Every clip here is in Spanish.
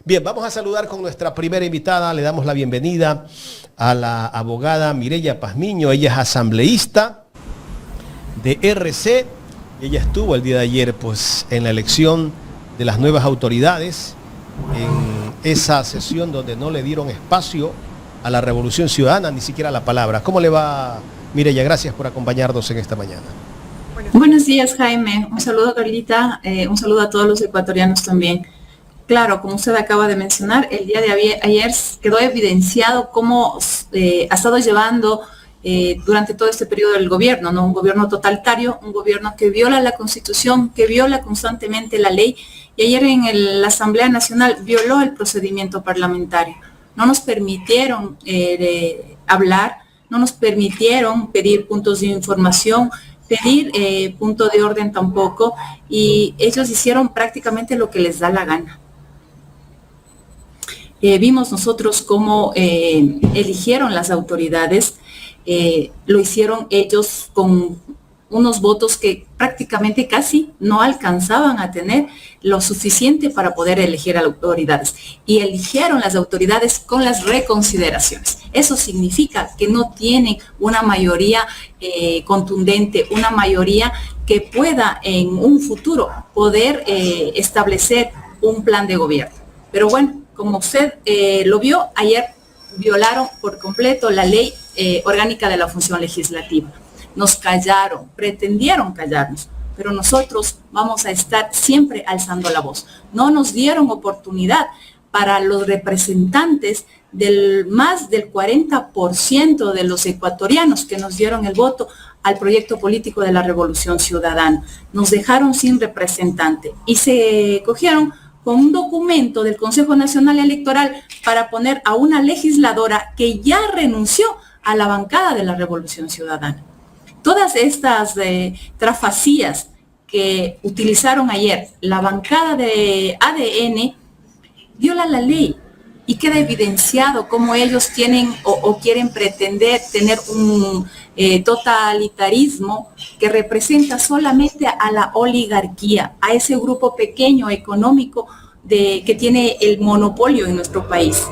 Bien, vamos a saludar con nuestra primera invitada. Le damos la bienvenida a la abogada Mireya Pazmiño. Ella es asambleísta de RC. Ella estuvo el día de ayer en la elección de las nuevas autoridades, en esa sesión donde no le dieron espacio a la Revolución Ciudadana, ni siquiera la palabra. ¿Cómo le va, Mireya? Gracias por acompañarnos en esta mañana. Buenos días, Jaime. Un saludo, Carlita. Un saludo a todos los ecuatorianos también. Claro, como usted acaba de mencionar, el día de ayer quedó evidenciado cómo ha estado llevando durante todo este periodo del gobierno, ¿no? Un gobierno totalitario, un gobierno que viola la Constitución, que viola constantemente la ley, y ayer en la Asamblea Nacional violó el procedimiento parlamentario. No nos permitieron hablar, no nos permitieron pedir puntos de información, pedir punto de orden tampoco, y ellos hicieron prácticamente lo que les da la gana. Vimos nosotros cómo eligieron las autoridades, lo hicieron ellos con unos votos que prácticamente casi no alcanzaban a tener lo suficiente para poder elegir a autoridades. Y eligieron las autoridades con las reconsideraciones. Eso significa que no tienen una mayoría contundente, una mayoría que pueda en un futuro poder establecer un plan de gobierno. Pero bueno, como usted lo vio, ayer violaron por completo la ley orgánica de la función legislativa. Nos callaron, pretendieron callarnos, pero nosotros vamos a estar siempre alzando la voz. No nos dieron oportunidad para los representantes del más del 40% de los ecuatorianos que nos dieron el voto al proyecto político de la Revolución Ciudadana. Nos dejaron sin representante y se cogieron con un documento del Consejo Nacional Electoral para poner a una legisladora que ya renunció a la bancada de la Revolución Ciudadana. Todas estas trafacías que utilizaron ayer la bancada de ADN violan la ley y queda evidenciado cómo ellos tienen o quieren pretender tener un totalitarismo que representa solamente a la oligarquía, a ese grupo pequeño económico que tiene el monopolio en nuestro país.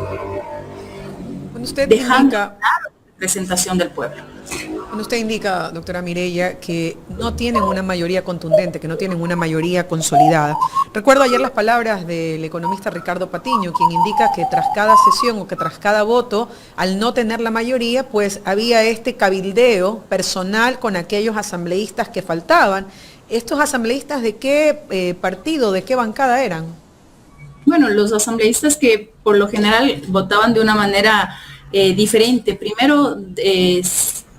Cuando usted dejando la representación del pueblo. Cuando usted indica, doctora Mireya, que no tienen una mayoría contundente, que no tienen una mayoría consolidada. Recuerdo ayer las palabras del economista Ricardo Patiño, quien indica que tras cada sesión o que tras cada voto, al no tener la mayoría, pues había este cabildeo personal con aquellos asambleístas que faltaban. ¿Estos asambleístas de qué partido, de qué bancada eran? Bueno, los asambleístas que por lo general votaban de una manera diferente. Primero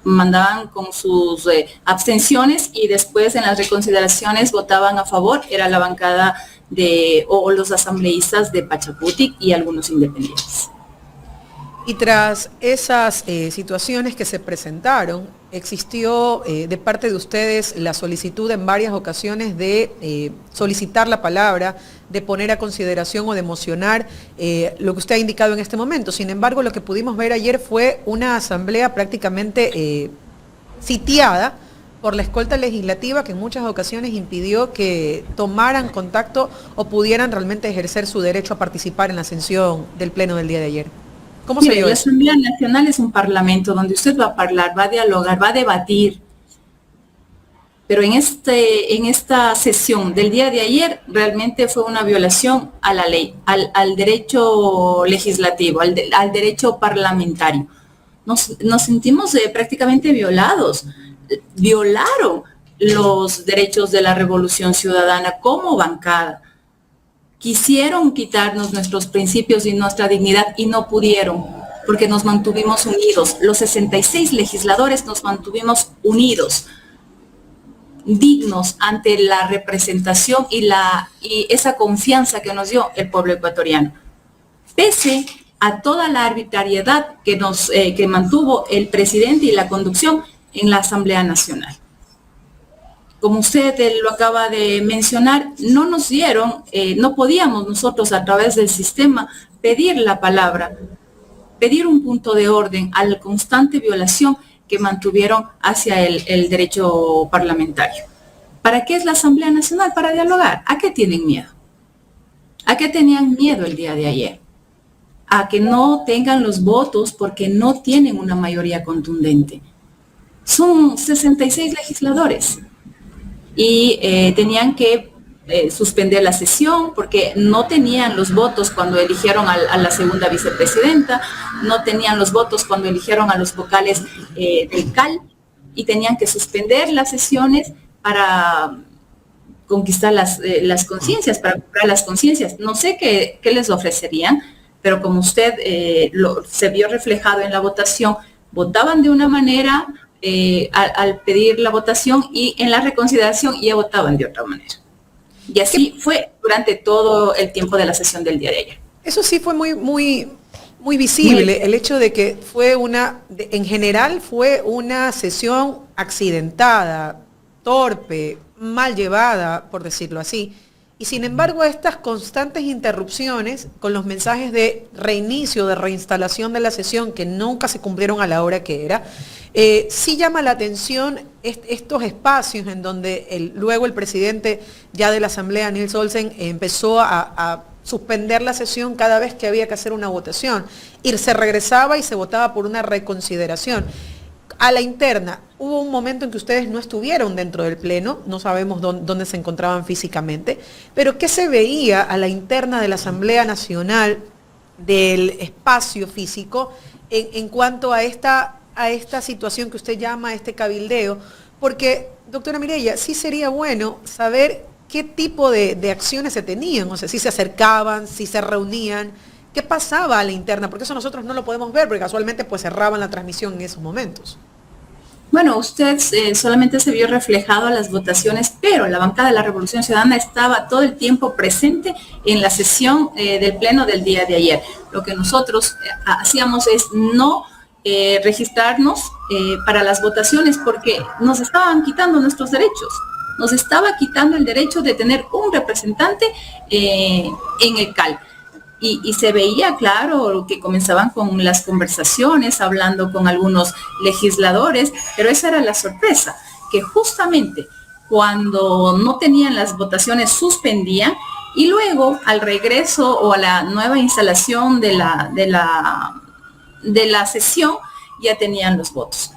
mandaban con sus abstenciones y después en las reconsideraciones votaban a favor. Era la bancada o los asambleístas de Pachacutic y algunos independientes. Y tras esas situaciones que se presentaron, existió de parte de ustedes la solicitud en varias ocasiones de solicitar la palabra, de poner a consideración o de mocionar lo que usted ha indicado en este momento. Sin embargo, lo que pudimos ver ayer fue una asamblea prácticamente sitiada por la escolta legislativa que en muchas ocasiones impidió que tomaran contacto o pudieran realmente ejercer su derecho a participar en la sesión del pleno del día de ayer. ¿Cómo se dio la eso? Asamblea Nacional es un parlamento donde usted va a hablar, va a dialogar, va a debatir. Pero en esta sesión del día de ayer realmente fue una violación a la ley, al derecho legislativo, al derecho parlamentario. Nos sentimos prácticamente violados. Violaron los derechos de la Revolución Ciudadana como bancada. Quisieron quitarnos nuestros principios y nuestra dignidad y no pudieron, porque nos mantuvimos unidos. Los 66 legisladores nos mantuvimos unidos, dignos ante la representación y esa confianza que nos dio el pueblo ecuatoriano. Pese a toda la arbitrariedad que mantuvo el presidente y la conducción en la Asamblea Nacional. Como usted lo acaba de mencionar, no nos dieron, no podíamos nosotros a través del sistema pedir la palabra, pedir un punto de orden a la constante violación que mantuvieron hacia el derecho parlamentario. ¿Para qué es la Asamblea Nacional? Para dialogar. ¿A qué tienen miedo? ¿A qué tenían miedo el día de ayer? A que no tengan los votos porque no tienen una mayoría contundente. Son 66 legisladores y tenían que suspender la sesión porque no tenían los votos cuando eligieron a la segunda vicepresidenta, no tenían los votos cuando eligieron a los vocales del CAL y tenían que suspender las sesiones para conquistar las conciencias, para comprar las conciencias. No sé qué les ofrecerían, pero como usted se vio reflejado en la votación, votaban de una manera al pedir la votación y en la reconsideración ya votaban de otra manera. Y así fue durante todo el tiempo de la sesión del día de ayer. Eso sí fue muy visible, el hecho de que en general fue una sesión accidentada, torpe, mal llevada, por decirlo así. Y sin embargo, estas constantes interrupciones con los mensajes de reinicio, de reinstalación de la sesión, que nunca se cumplieron a la hora que era, sí llama la atención estos espacios en donde luego el presidente ya de la Asamblea, Nils Olsen, empezó a suspender la sesión cada vez que había que hacer una votación. Y se regresaba y se votaba por una reconsideración. A la interna, hubo un momento en que ustedes no estuvieron dentro del pleno, no sabemos dónde se encontraban físicamente, pero ¿qué se veía a la interna de la Asamblea Nacional del espacio físico en cuanto a esta situación que usted llama este cabildeo? Porque, doctora Mireya, sí sería bueno saber qué tipo de acciones se tenían, o sea, si se acercaban, si se reunían, qué pasaba a la interna, porque eso nosotros no lo podemos ver, porque casualmente pues cerraban la transmisión en esos momentos. Bueno, usted solamente se vio reflejado a las votaciones, pero la bancada de la Revolución Ciudadana estaba todo el tiempo presente en la sesión del pleno del día de ayer. Lo que nosotros hacíamos es no registrarnos para las votaciones porque nos estaban quitando nuestros derechos. Nos estaba quitando el derecho de tener un representante en el CAL. Y se veía claro que comenzaban con las conversaciones, hablando con algunos legisladores, pero esa era la sorpresa, que justamente cuando no tenían las votaciones suspendían y luego al regreso o a la nueva instalación de la sesión ya tenían los votos.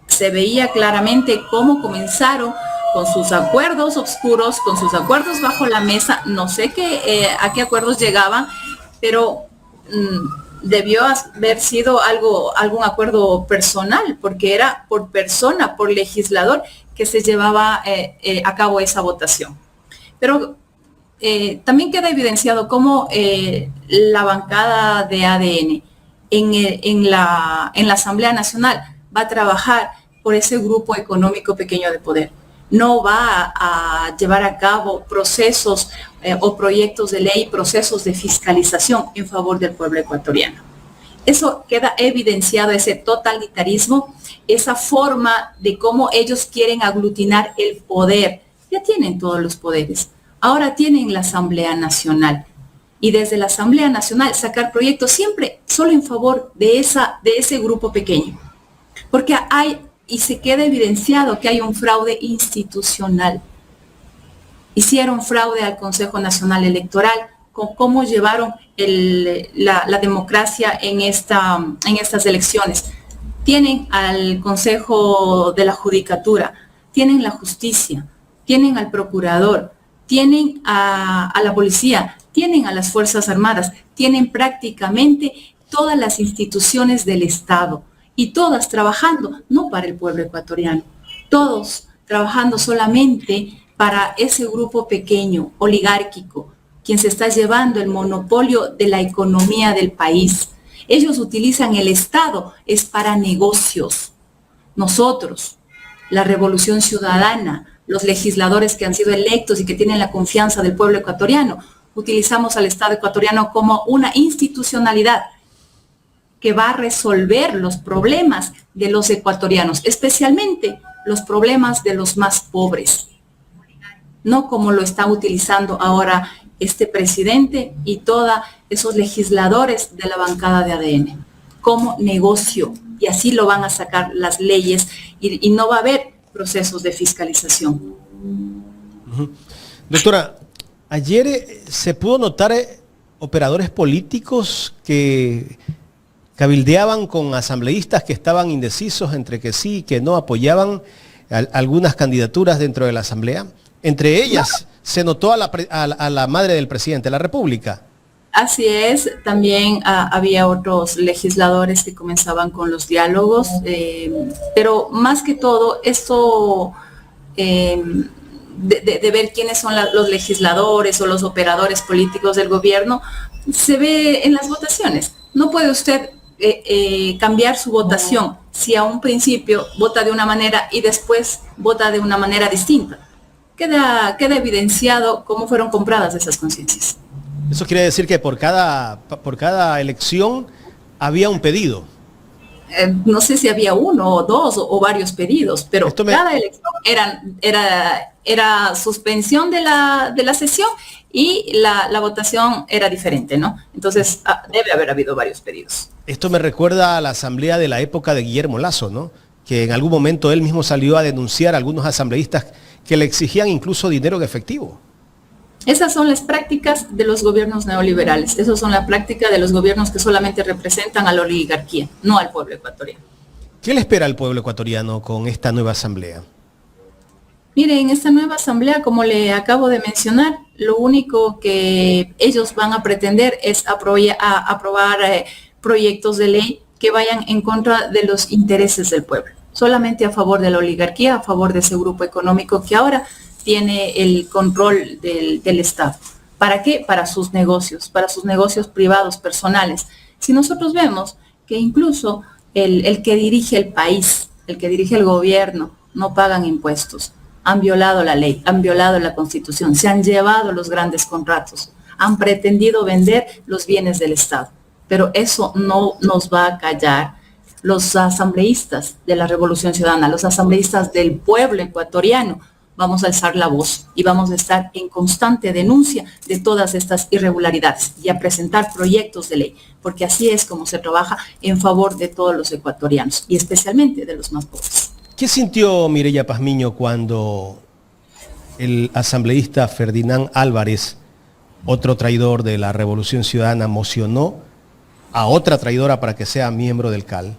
Se veía claramente cómo comenzaron con sus acuerdos oscuros, con sus acuerdos bajo la mesa, no sé a qué acuerdos llegaban, pero debió haber sido algún acuerdo personal, porque era por persona, por legislador, que se llevaba a cabo esa votación. Pero también queda evidenciado cómo la bancada de ADN en la Asamblea Nacional va a trabajar por ese grupo económico pequeño de poder. No va a llevar a cabo procesos o proyectos de ley, procesos de fiscalización en favor del pueblo ecuatoriano. Eso queda evidenciado, ese totalitarismo, esa forma de cómo ellos quieren aglutinar el poder. Ya tienen todos los poderes. Ahora tienen la Asamblea Nacional. Y desde la Asamblea Nacional sacar proyectos siempre solo en favor de ese grupo pequeño. Porque y se queda evidenciado que hay un fraude institucional. Hicieron fraude al Consejo Nacional Electoral con cómo llevaron la democracia en estas elecciones. Tienen al Consejo de la Judicatura, tienen la justicia, tienen al procurador, tienen a la policía, tienen a las Fuerzas Armadas, tienen prácticamente todas las instituciones del Estado. Y todas trabajando, no para el pueblo ecuatoriano, todos trabajando solamente para ese grupo pequeño, oligárquico, quien se está llevando el monopolio de la economía del país. Ellos utilizan el Estado, es para negocios. Nosotros, la Revolución Ciudadana, los legisladores que han sido electos y que tienen la confianza del pueblo ecuatoriano, utilizamos al Estado ecuatoriano como una institucionalidad que va a resolver los problemas de los ecuatorianos, especialmente los problemas de los más pobres. No como lo está utilizando ahora este presidente y todos esos legisladores de la bancada de ADN, como negocio. Y así lo van a sacar las leyes y no va a haber procesos de fiscalización. Doctora, ayer se pudo notar operadores políticos que cabildeaban con asambleístas que estaban indecisos entre que sí y que no, apoyaban algunas candidaturas dentro de la asamblea. Entre ellas se notó a la madre del presidente de la República. Así es, también había otros legisladores que comenzaban con los diálogos, pero más que todo esto de ver quiénes son los legisladores o los operadores políticos del gobierno, se ve en las votaciones. No puede usted cambiar su votación si a un principio vota de una manera y después vota de una manera distinta. Queda evidenciado cómo fueron compradas esas conciencias. Eso quiere decir que por cada elección había un pedido. No sé si había uno o dos o varios pedidos, pero cada elección era suspensión de la sesión y la votación era diferente, ¿no? Entonces debe haber habido varios pedidos. Esto me recuerda a la asamblea de la época de Guillermo Lasso, ¿no? Que en algún momento él mismo salió a denunciar a algunos asambleístas que le exigían incluso dinero en efectivo. Esas son las prácticas de los gobiernos neoliberales. Esas son las prácticas de los gobiernos que solamente representan a la oligarquía, no al pueblo ecuatoriano. ¿Qué le espera al pueblo ecuatoriano con esta nueva asamblea? Mire, en esta nueva asamblea, como le acabo de mencionar, lo único que ellos van a pretender es aprobar proyectos de ley que vayan en contra de los intereses del pueblo, solamente a favor de la oligarquía, a favor de ese grupo económico que ahora tiene el control del Estado. ¿Para qué? Para sus negocios privados, personales. Si nosotros vemos que incluso el que dirige el país, el que dirige el gobierno, no pagan impuestos, han violado la ley, han violado la Constitución, se han llevado los grandes contratos, han pretendido vender los bienes del Estado. Pero eso no nos va a callar. Los asambleístas de la Revolución Ciudadana, los asambleístas del pueblo ecuatoriano, vamos a alzar la voz y vamos a estar en constante denuncia de todas estas irregularidades y a presentar proyectos de ley, porque así es como se trabaja en favor de todos los ecuatorianos y especialmente de los más pobres. ¿Qué sintió Mireya Pazmiño cuando el asambleísta Ferdinand Álvarez, otro traidor de la Revolución Ciudadana, mocionó a otra traidora para que sea miembro del CAL?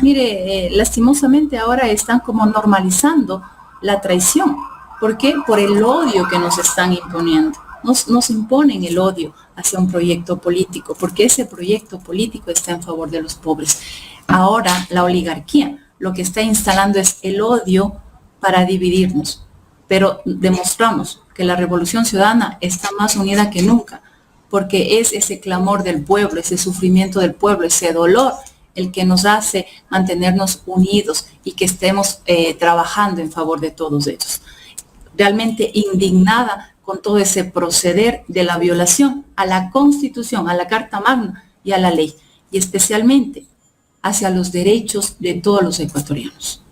Mire, lastimosamente ahora están como normalizando la traición. ¿Por qué? Por el odio que nos están imponiendo. Nos imponen el odio hacia un proyecto político, porque ese proyecto político está en favor de los pobres. Ahora la oligarquía lo que está instalando es el odio para dividirnos, pero demostramos que la Revolución Ciudadana está más unida que nunca, porque es ese clamor del pueblo, ese sufrimiento del pueblo, ese dolor, el que nos hace mantenernos unidos y que estemos trabajando en favor de todos ellos. Realmente indignada con todo ese proceder de la violación a la Constitución, a la Carta Magna y a la ley, y especialmente hacia los derechos de todos los ecuatorianos.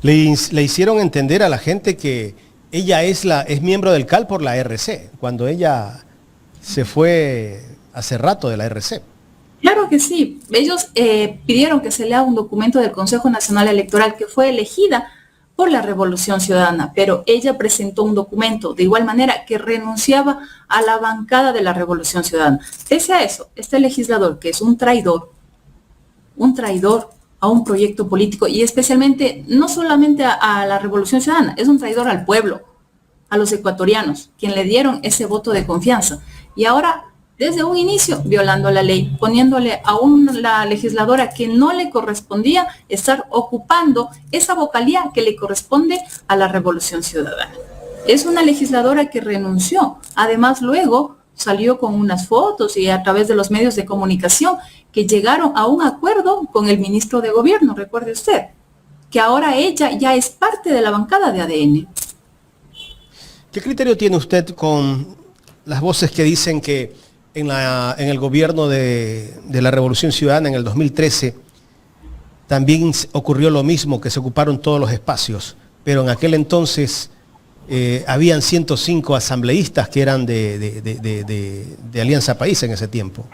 Le hicieron entender a la gente que ella es miembro del CAL por la RC, cuando ella se fue hace rato de la RC. Claro que sí. Ellos pidieron que se lea un documento del Consejo Nacional Electoral que fue elegida por la Revolución Ciudadana, pero ella presentó un documento de igual manera que renunciaba a la bancada de la Revolución Ciudadana. Pese a eso, este legislador, que es un traidor a un proyecto político y especialmente, no solamente a la Revolución Ciudadana, es un traidor al pueblo, a los ecuatorianos, quien le dieron ese voto de confianza. Y ahora, desde un inicio, violando la ley, poniéndole a la legisladora que no le correspondía estar ocupando esa vocalía que le corresponde a la Revolución Ciudadana. Es una legisladora que renunció. Además, luego salió con unas fotos y a través de los medios de comunicación que llegaron a un acuerdo con el ministro de Gobierno, recuerde usted, que ahora ella ya es parte de la bancada de ADN. ¿Qué criterio tiene usted con las voces que dicen que en el gobierno de la Revolución Ciudadana en el 2013 también ocurrió lo mismo, que se ocuparon todos los espacios, pero en aquel entonces habían 105 asambleístas que eran de Alianza País en ese tiempo?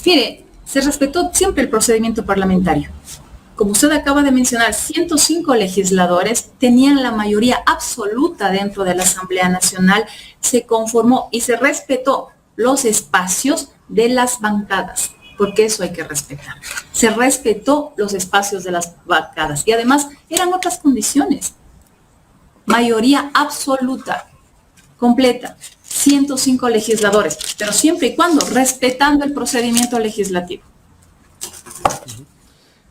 Mire, se respetó siempre el procedimiento parlamentario. Como usted acaba de mencionar, 105 legisladores tenían la mayoría absoluta dentro de la Asamblea Nacional, se conformó y se respetó los espacios de las bancadas, porque eso hay que respetar. Se respetó los espacios de las bancadas y además eran otras condiciones. Mayoría absoluta, completa, 105 legisladores, pero siempre y cuando respetando el procedimiento legislativo.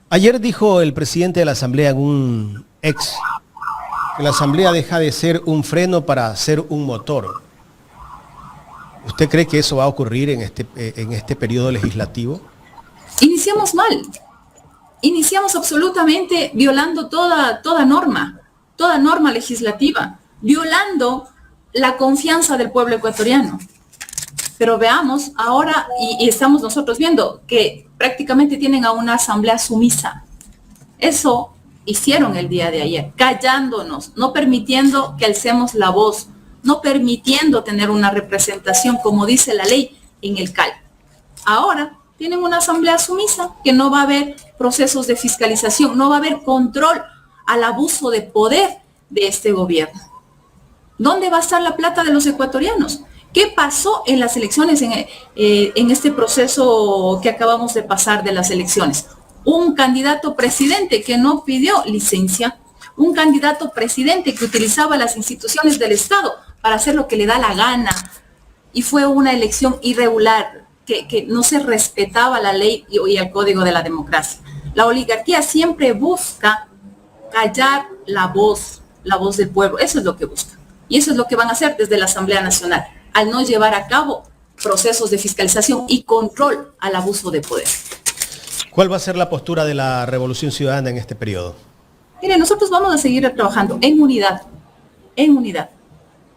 Ayer dijo el presidente de la Asamblea en un ex que la Asamblea deja de ser un freno para ser un motor. ¿Usted cree que eso va a ocurrir en este periodo legislativo? Iniciamos mal. Iniciamos absolutamente violando toda norma legislativa, violando la confianza del pueblo ecuatoriano. Pero veamos ahora, y estamos nosotros viendo que prácticamente tienen a una asamblea sumisa. Eso hicieron el día de ayer, callándonos, no permitiendo que alcemos la voz, no permitiendo tener una representación, como dice la ley, en el CAL. Ahora tienen una asamblea sumisa, que no va a haber procesos de fiscalización, no va a haber control al abuso de poder de este gobierno. ¿Dónde va a estar la plata de los ecuatorianos? ¿Qué pasó en las elecciones, en este proceso que acabamos de pasar de las elecciones? Un candidato presidente que no pidió licencia, un candidato presidente que utilizaba las instituciones del Estado para hacer lo que le da la gana, y fue una elección irregular, que no se respetaba la ley y el código de la democracia. La oligarquía siempre busca callar la voz del pueblo, eso es lo que busca. Y eso es lo que van a hacer desde la Asamblea Nacional, al no llevar a cabo procesos de fiscalización y control al abuso de poder. ¿Cuál va a ser la postura de la Revolución Ciudadana en este periodo? Mire, nosotros vamos a seguir trabajando en unidad,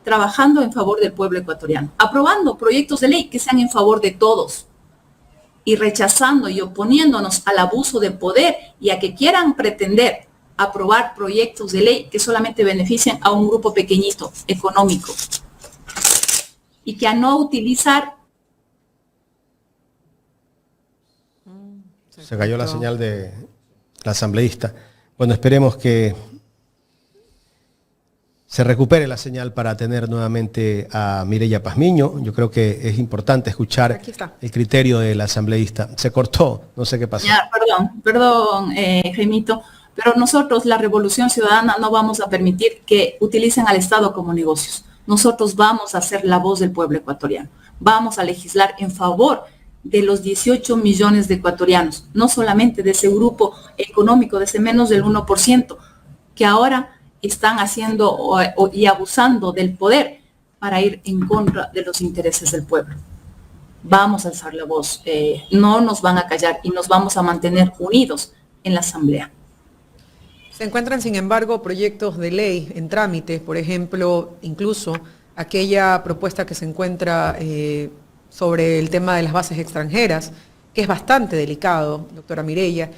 trabajando en favor del pueblo ecuatoriano, aprobando proyectos de ley que sean en favor de todos y rechazando y oponiéndonos al abuso de poder y a que quieran pretender aprobar proyectos de ley que solamente benefician a un grupo pequeñito económico y que a no utilizar. Se cayó la señal de la asambleísta. Bueno, esperemos que se recupere la señal para tener nuevamente a Mireya Pazmiño. Yo creo que es importante escuchar el criterio del asambleísta. Se cortó, no sé qué pasó. Ya, perdón, Jaimito, pero nosotros, la Revolución Ciudadana, no vamos a permitir que utilicen al Estado como negocios. Nosotros vamos a ser la voz del pueblo ecuatoriano. Vamos a legislar en favor de los 18 millones de ecuatorianos, no solamente de ese grupo económico, de ese menos del 1%, que ahora están haciendo y abusando del poder para ir en contra de los intereses del pueblo. Vamos a alzar la voz, no nos van a callar y nos vamos a mantener unidos en la Asamblea. Se encuentran, sin embargo, proyectos de ley en trámite, por ejemplo, incluso aquella propuesta que se encuentra sobre el tema de las bases extranjeras, que es bastante delicado, doctora Mireya,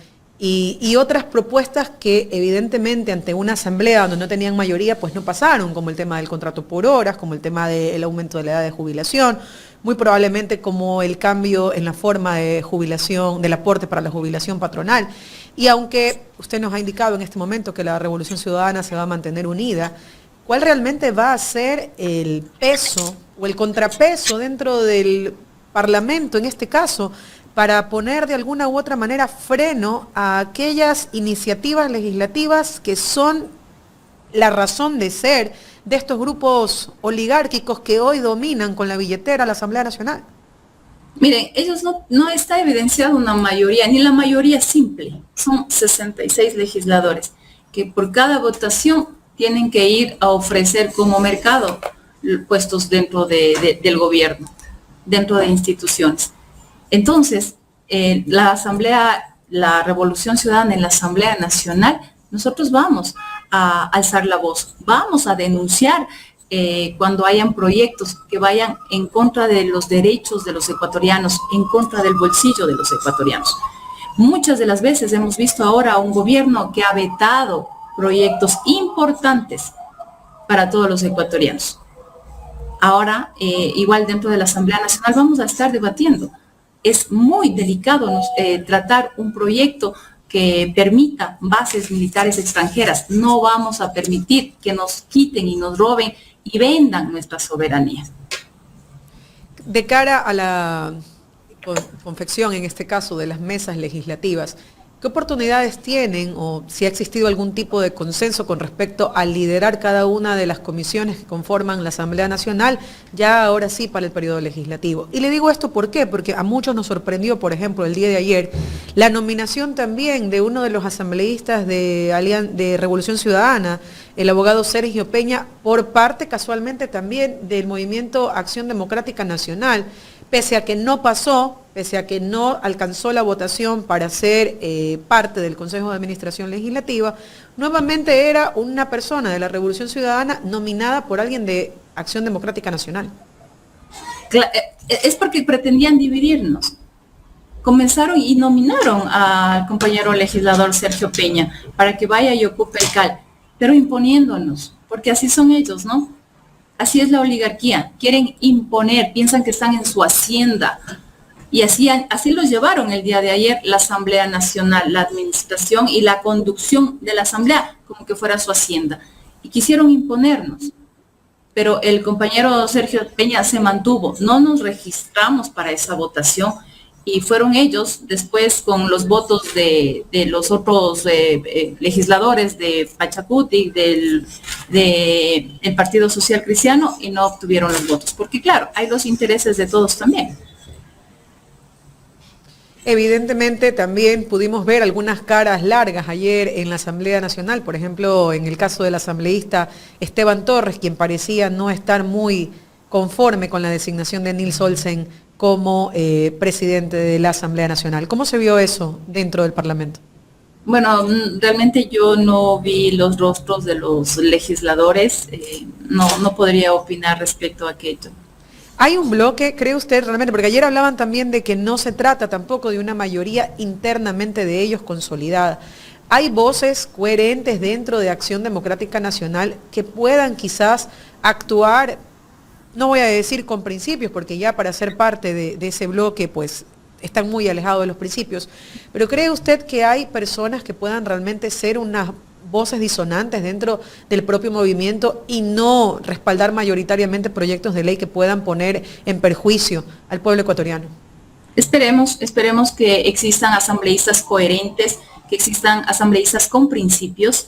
y otras propuestas que evidentemente ante una asamblea donde no tenían mayoría, pues no pasaron, como el tema del contrato por horas, como el tema del aumento de la edad de jubilación, muy probablemente como el cambio en la forma de jubilación, del aporte para la jubilación patronal. Y aunque usted nos ha indicado en este momento que la Revolución Ciudadana se va a mantener unida, ¿cuál realmente va a ser el peso o el contrapeso dentro del Parlamento, en este caso, para poner de alguna u otra manera freno a aquellas iniciativas legislativas que son la razón de ser de estos grupos oligárquicos que hoy dominan con la billetera la Asamblea Nacional? Miren, ellos no está evidenciado una mayoría, ni la mayoría simple. Son 66 legisladores que por cada votación tienen que ir a ofrecer como mercado puestos dentro del gobierno, dentro de instituciones. Entonces, la Asamblea, la Revolución Ciudadana en la Asamblea Nacional, nosotros vamos a alzar la voz, vamos a denunciar cuando hayan proyectos que vayan en contra de los derechos de los ecuatorianos, en contra del bolsillo de los ecuatorianos. Muchas de las veces hemos visto ahora a un gobierno que ha vetado proyectos importantes para todos los ecuatorianos. Ahora, igual dentro de la Asamblea Nacional vamos a estar debatiendo. Es muy delicado tratar un proyecto que permita bases militares extranjeras. No vamos a permitir que nos quiten y nos roben y vendan nuestra soberanía. De cara a la confección, en este caso, de las mesas legislativas, ¿qué oportunidades tienen o si ha existido algún tipo de consenso con respecto a liderar cada una de las comisiones que conforman la Asamblea Nacional, ya ahora sí para el periodo legislativo? Y le digo esto ¿por qué? Porque a muchos nos sorprendió, por ejemplo, el día de ayer, la nominación también de uno de los asambleístas de Revolución Ciudadana, el abogado Sergio Peña, por parte casualmente también del Movimiento Acción Democrática Nacional, pese a que no pasó, pese a que no alcanzó la votación para ser parte del Consejo de Administración Legislativa, nuevamente era una persona de la Revolución Ciudadana nominada por alguien de Acción Democrática Nacional. Es porque pretendían dividirnos. Comenzaron y nominaron al compañero legislador Sergio Peña para que vaya y ocupe el CAL, pero imponiéndonos, porque así son ellos, ¿no? Así es la oligarquía, quieren imponer, piensan que están en su hacienda. Y así los llevaron el día de ayer la Asamblea Nacional, la administración y la conducción de la Asamblea, como que fuera su hacienda. Y quisieron imponernos. Pero el compañero Sergio Peña se mantuvo. No nos registramos para esa votación y fueron ellos después con los votos de los otros legisladores de Pachacutic, del Partido Social Cristiano, y no obtuvieron los votos. Porque claro, hay los intereses de todos también. Evidentemente también pudimos ver algunas caras largas ayer en la Asamblea Nacional, por ejemplo, en el caso del asambleísta Esteban Torres, quien parecía no estar muy conforme con la designación de Nils Olsen como presidente de la Asamblea Nacional. ¿Cómo se vio eso dentro del Parlamento? Bueno, realmente yo no vi los rostros de los legisladores, no podría opinar respecto a aquello. ¿Hay un bloque, cree usted realmente? Porque ayer hablaban también de que no se trata tampoco de una mayoría internamente de ellos consolidada. ¿Hay voces coherentes dentro de Acción Democrática Nacional que puedan quizás actuar, no voy a decir con principios, porque ya para ser parte de ese bloque pues están muy alejados de los principios, pero cree usted que hay personas que puedan realmente ser unas voces disonantes dentro del propio movimiento y no respaldar mayoritariamente proyectos de ley que puedan poner en perjuicio al pueblo ecuatoriano? Esperemos que existan asambleístas coherentes, que existan asambleístas con principios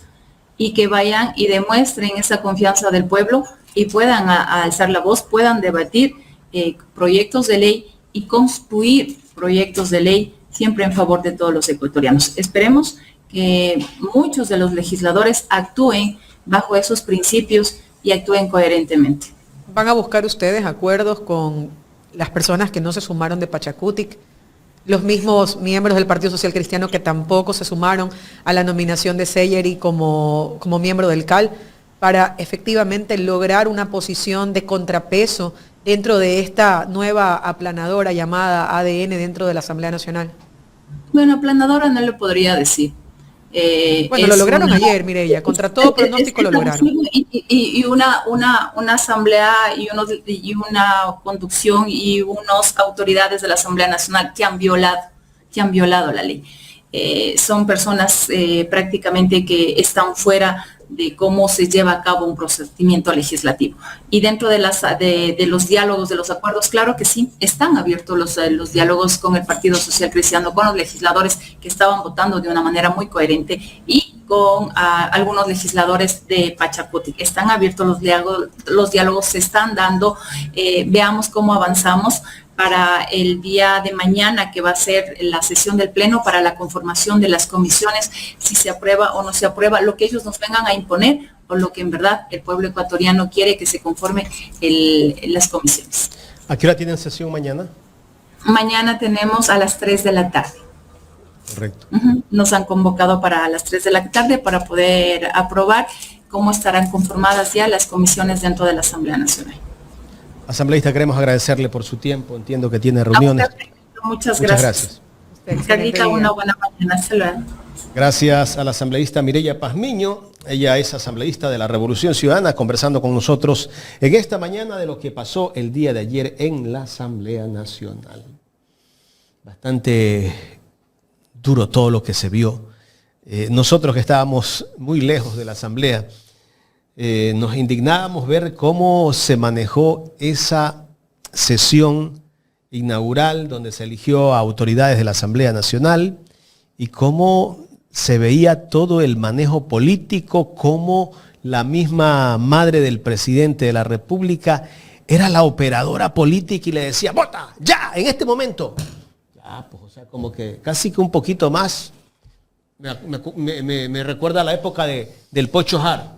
y que vayan y demuestren esa confianza del pueblo y puedan alzar la voz, puedan debatir proyectos de ley y construir proyectos de ley siempre en favor de todos los ecuatorianos. Esperemos que muchos de los legisladores actúen bajo esos principios y actúen coherentemente. ¿Van a buscar ustedes acuerdos con las personas que no se sumaron de Pachacutic, los mismos miembros del Partido Social Cristiano que tampoco se sumaron a la nominación de Seyeri como miembro del CAL, para efectivamente lograr una posición de contrapeso dentro de esta nueva aplanadora llamada ADN dentro de la Asamblea Nacional? Bueno, aplanadora no le podría decir. Bueno, lo lograron ayer, Mireya, contra todo pronóstico lo lograron. Y una asamblea y una conducción y unas autoridades de la Asamblea Nacional que han violado la ley. Son personas prácticamente que están fuera de cómo se lleva a cabo un procedimiento legislativo. Y dentro de los diálogos, de los acuerdos, claro que sí, están abiertos los diálogos con el Partido Social Cristiano, con los legisladores que estaban votando de una manera muy coherente y con algunos legisladores de Pachacutic. Están abiertos los diálogos se están dando, veamos cómo avanzamos para el día de mañana, que va a ser la sesión del Pleno para la conformación de las comisiones, si se aprueba o no se aprueba, lo que ellos nos vengan a imponer o lo que en verdad el pueblo ecuatoriano quiere que se conforme las comisiones. ¿A qué hora tienen sesión mañana? Mañana tenemos a las 3 de la tarde. Correcto. Nos han convocado para las 3 de la tarde para poder aprobar cómo estarán conformadas ya las comisiones dentro de la Asamblea Nacional. Asambleísta, queremos agradecerle por su tiempo. Entiendo que tiene reuniones. Muchas gracias. Carlita, una buena mañana. Hasta luego. Gracias a la asambleísta Mireya Pazmiño. Ella es asambleísta de la Revolución Ciudadana, conversando con nosotros en esta mañana de lo que pasó el día de ayer en la Asamblea Nacional. Bastante duro todo lo que se vio. Nosotros que estábamos muy lejos de la Asamblea, nos indignábamos ver cómo se manejó esa sesión inaugural donde se eligió a autoridades de la Asamblea Nacional y cómo se veía todo el manejo político, cómo la misma madre del presidente de la República era la operadora política y le decía, vota, ya, en este momento. Ya, pues, o sea, como que casi que un poquito más. Me recuerda a la época del Pocho Jara.